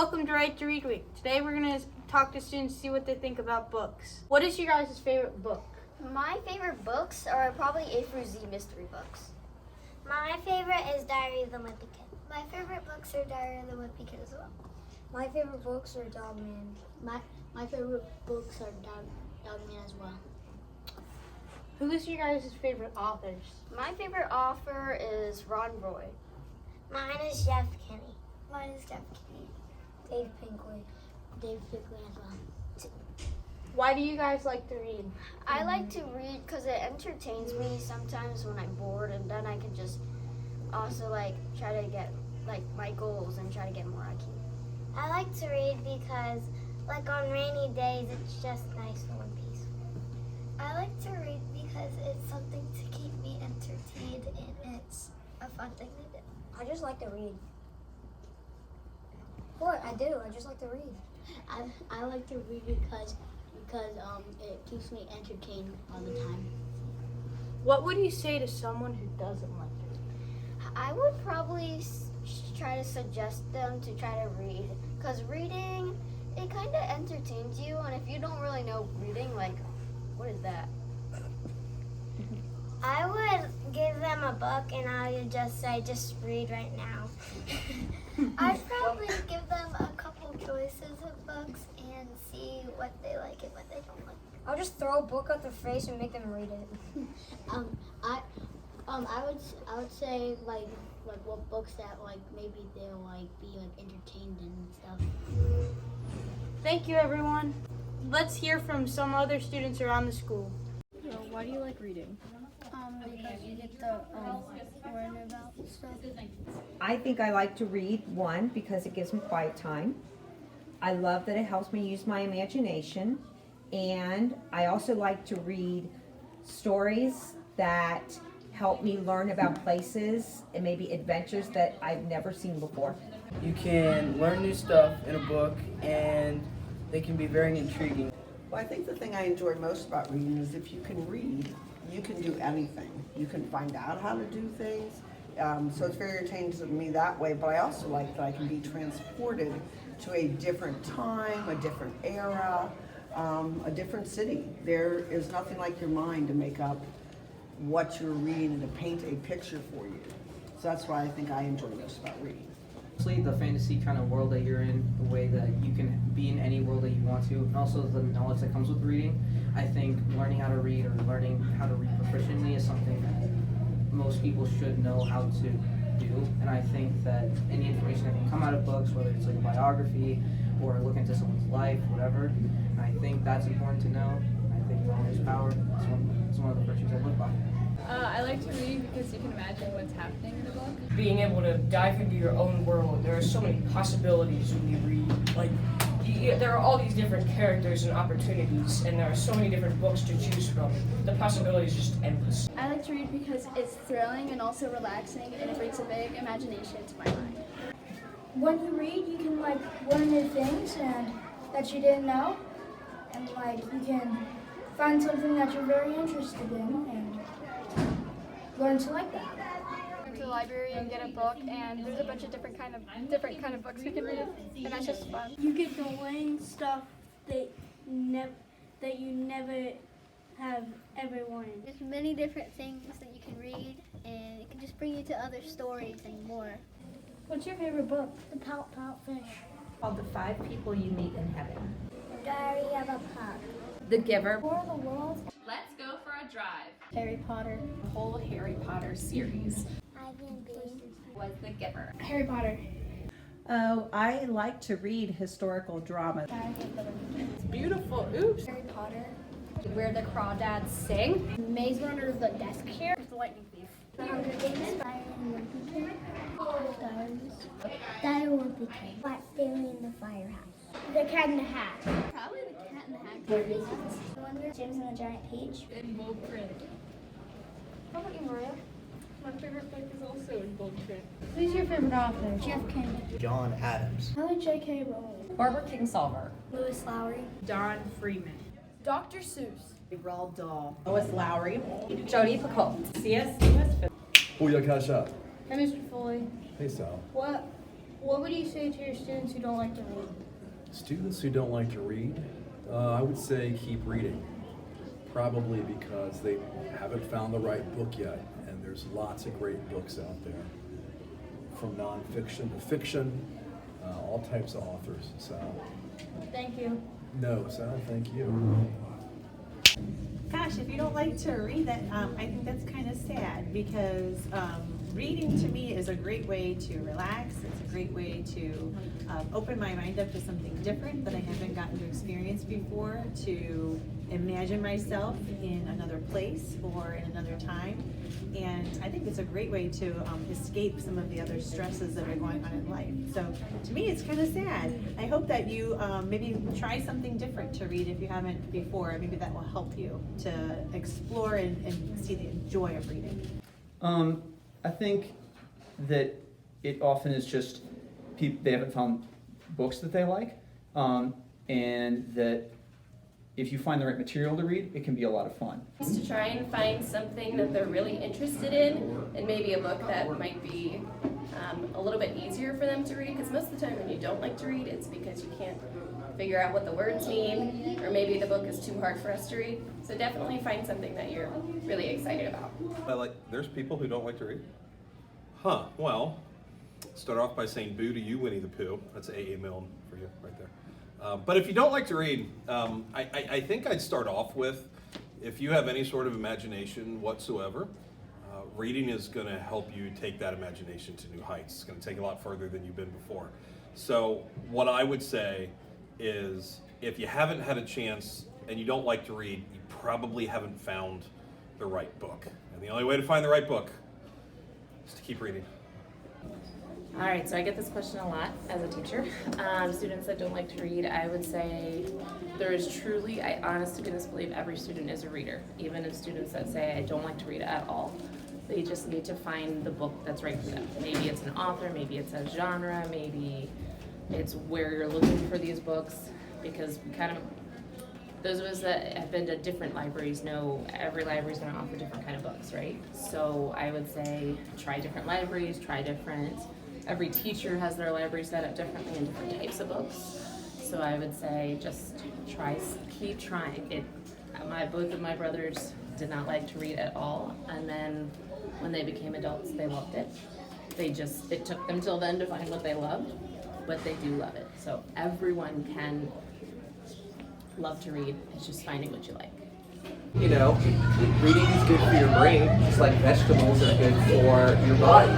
welcome to Write to Read Week. Today we're going to talk to students, see what they think about books. What is your guys' favorite book? My favorite books are probably A through Z mystery books. My favorite is Diary of the Wimpy Kid. My favorite books are Diary of the Wimpy Kid as well. My favorite books are Dogman. My favorite books are Dogman as well. Who is your guys' favorite authors? My favorite author is Ron Roy. Mine is Jeff Kinney. Mine is Jeff Kinney. Dave Pinkley. Dave Pinkley as well. Why do you guys like to read? I like to read because it entertains me sometimes when I'm bored, and then I can just also try to get my goals and try to get more IQ. I like to read because on rainy days it's just nice and peaceful. I like to read because it's something to keep me entertained and it's a fun thing to do. I just like to read. What? I do. I just like to read. I like to read because it keeps me entertained all the time. What would you say to someone who doesn't like to read? I would probably try to suggest them to try to read, because reading, it kind of entertains you, and if you don't really know reading, what is that? I would give them a book and I would just say, just read right now. I'd probably give them a couple choices of books and see what they like and what they don't like. I'll just throw a book at their face and make them read it. I would say what books that maybe they'll be entertained and stuff. Thank you, everyone. Let's hear from some other students around the school. So why do you like reading? Because you get to learn about stuff. I think I like to read, one, because it gives me quiet time. I love that it helps me use my imagination. And I also like to read stories that help me learn about places and maybe adventures that I've never seen before. You can learn new stuff in a book, and they can be very intriguing. Well, I think the thing I enjoy most about reading is if you can read, you can do anything. You can find out how to do things. So it's very entertaining to me that way, but I also like that I can be transported to a different time, a different era, a different city. There is nothing like your mind to make up what you're reading and to paint a picture for you. So that's why I think I enjoy most about reading. Mostly the fantasy kind of world that you're in, the way that you can be in any world that you want to, and also the knowledge that comes with reading. I think learning how to read or learning how to read proficiently is something that most people should know how to do, and I think that any information that can come out of books, whether it's a biography or look into someone's life, whatever, I think that's important to know. I think knowledge is power. It's one of the virtues I live by. I like to read because you can imagine what's happening in the book. Being able to dive into your own world, there are so many possibilities when you read. There are all these different characters and opportunities, and there are so many different books to choose from. The possibilities are just endless. I like to read because it's thrilling and also relaxing, and it brings a big imagination to my mind. When you read, you can learn new things and that you didn't know, and you can find something that you're very interested in and learn to like that. Go to the library and get a book, and there's a bunch of different kind of books we can read, and that's just fun. You get to learn stuff that you never have ever learned. There's many different things that you can read, and it can just bring you to other stories and more. What's your favorite book? The Pout Pout Fish. Called The 5 People You Meet in Heaven. Diary of a Pug. The Giver. War of the Worlds. Let's go for a drive. Harry Potter. The whole Harry Potter series Ivy and was The Giver. Harry Potter. Oh, I like to read historical drama. It's beautiful. Oops. Harry Potter. Where the Crawdads Sing. Maze Runner, The Desk Chair. The Lightning Thief. The Hunger Games. Fire and Wimpy Kid. Diary of the Wimpy Kid. Flat Theory in the Firehouse. The Cat in the Hat. Probably The Cat in the Hat. Wonder, James and the Giant Peach. In bold print. How about you, Maria? My favorite book is also in bold print. Who's your favorite author? Jeff Kinney. John Adams. I like J.K. Rowling. Barbara Kingsolver. Louis Lowry. Don Freeman. Dr. Seuss. Roald Dahl. Lois Lowry. Jodi Picoult. C.S. Lewis. Booyah Kasha. Hey, Mr. Foley. Hey, Sal. What What would you say to your students who don't like to read? Students who don't like to read, I would say keep reading. Probably because they haven't found the right book yet, and there's lots of great books out there, from nonfiction to fiction, all types of authors. So, Thank you. no, Sal, thank you. Gosh, if you don't like to read, that I think that's kind of sad, because reading to me is a great way to relax. It's a great way to open my mind up to something different that I haven't gotten to experience before, to imagine myself in another place or in another time. And I think it's a great way to escape some of the other stresses that are going on in life. So to me, it's kind of sad. I hope that you maybe try something different to read if you haven't before. Maybe that will help you to explore and see the joy of reading. I think that it often is just they haven't found books that they like, and that if you find the right material to read, it can be a lot of fun. To try and find something that they're really interested in, and maybe a book that might be a little bit easier for them to read, because most of the time when you don't like to read, it's because you can't figure out what the words mean, or maybe the book is too hard for us to read. So definitely find something that you're really excited about. There's people who don't like to read? Huh, well, start off by saying boo to you, Winnie the Pooh. That's A.A. Milne for you right there. But if you don't like to read, I think I'd start off with, if you have any sort of imagination whatsoever, reading is going to help you take that imagination to new heights. It's going to take you a lot further than you've been before. So what I would say is, if you haven't had a chance and you don't like to read, you probably haven't found the right book. And the only way to find the right book is to keep reading. All right, so I get this question a lot as a teacher. Students that don't like to read, I would say there is truly, I honest to goodness believe every student is a reader. Even if students that say I don't like to read at all, they just need to find the book that's right for them. Maybe it's an author, maybe it's a genre, maybe it's where you're looking for these books, because we kind of, those of us that have been to different libraries know every library is going to offer different kind of books, right? So I would say try different libraries, every teacher has their library set up differently in different types of books. So I would say just keep trying. Both of my brothers did not like to read at all, and then when they became adults, they loved it. It took them till then to find what they loved, but they do love it. So everyone can love to read. It's just finding what you like. You know, reading is good for your brain, just like vegetables are good for your body.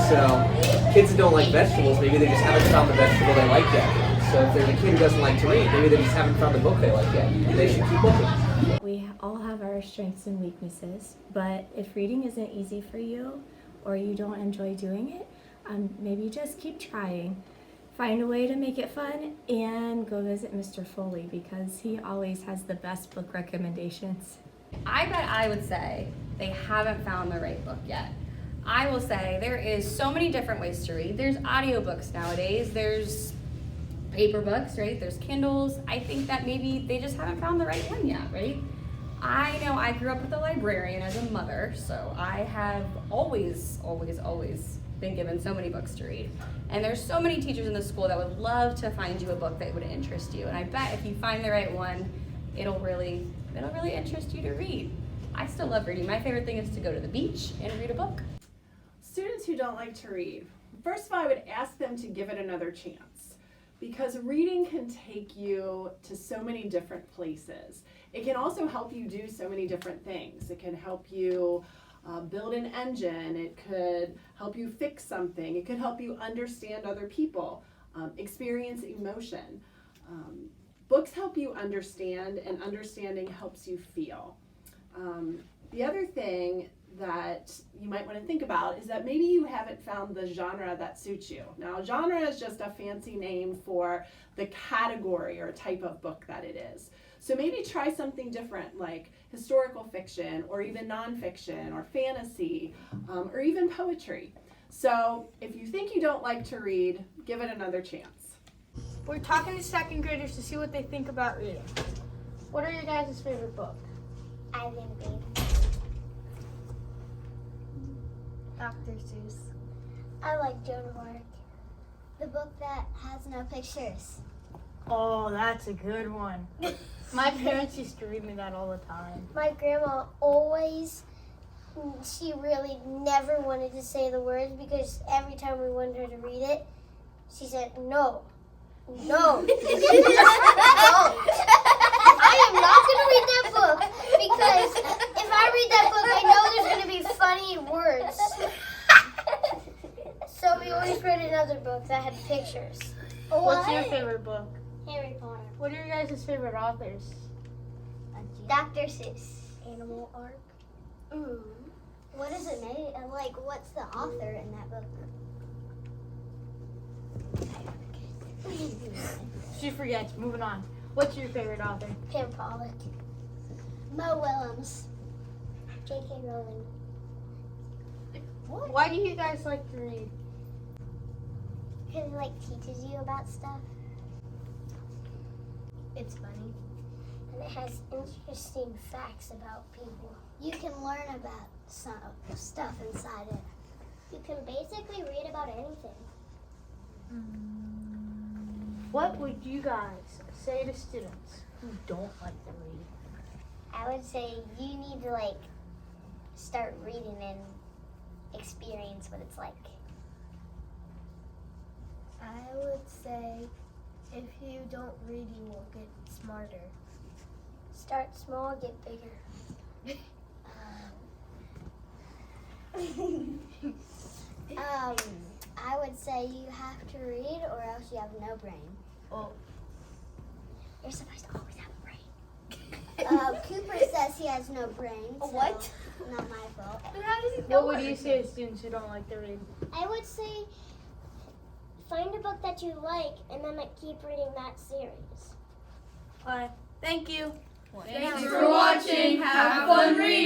So kids that don't like vegetables, maybe they just haven't found the vegetable they like yet. So if there's a kid who doesn't like to read, maybe they just haven't found the book they like yet. They should keep looking. We all have our strengths and weaknesses, but if reading isn't easy for you or you don't enjoy doing it, maybe just keep trying. Find a way to make it fun and go visit Mr. Foley, because he always has the best book recommendations. I bet I would say they haven't found the right book yet. I will say there is so many different ways to read. There's audiobooks nowadays, there's paper books, right? There's Kindles. I think that maybe they just haven't found the right one yet, right? I know I grew up with a librarian as a mother, so I have always been given so many books to read. And there's so many teachers in the school that would love to find you a book that would interest you. And I bet if you find the right one, it'll really interest you to read. I still love reading. My favorite thing is to go to the beach and read a book. Students who don't like to read, first of all, I would ask them to give it another chance, because reading can take you to so many different places. It can also help you do so many different things. It can help you build an engine. It could help you fix something. It could help you understand other people, experience emotion. Books help you understand, and understanding helps you feel. The other thing that you might want to think about is that maybe you haven't found the genre that suits you. Now, genre is just a fancy name for the category or type of book that it is. So maybe try something different, like historical fiction, or even nonfiction, or fantasy, or even poetry. So if you think you don't like to read, give it another chance. We're talking to second graders to see what they think about reading. What are your guys' favorite book? I didn't read. Dr. Seuss. I like Joan of Arc. The book that has no pictures. Oh, that's a good one. My parents used to read me that all the time. My grandma always, she really never wanted to say the words because every time we wanted her to read it, she said, no. No. No. I am not going to read that book because if I read that book, I know there's going to be funny words. So we always read another book that had pictures. What's your favorite book? Harry Potter. What are your guys' favorite authors? Dr. Seuss. Animal Ark. What is it made? Like, what's the author in that book? She forgets. Moving on. What's your favorite author? Pam Pollock. Mo Willems. J.K. Rowling. Why do you guys like to read? Because it teaches you about stuff. It's funny. And it has interesting facts about people. You can learn about some stuff inside it. You can basically read about anything. What would you guys say to students who don't like to read? I would say you need to start reading and experience what it's like. I would say if you don't read, you won't get smarter. Start small, get bigger. I would say you have to read or else you have no brain. Oh. You're supposed to always have a brain. Cooper says he has no brain. So What? Not my fault. What would you say to students who don't like to read? I would say find a book that you like and then keep reading that series. Alright. Thank you. Thanks for watching. Have fun reading.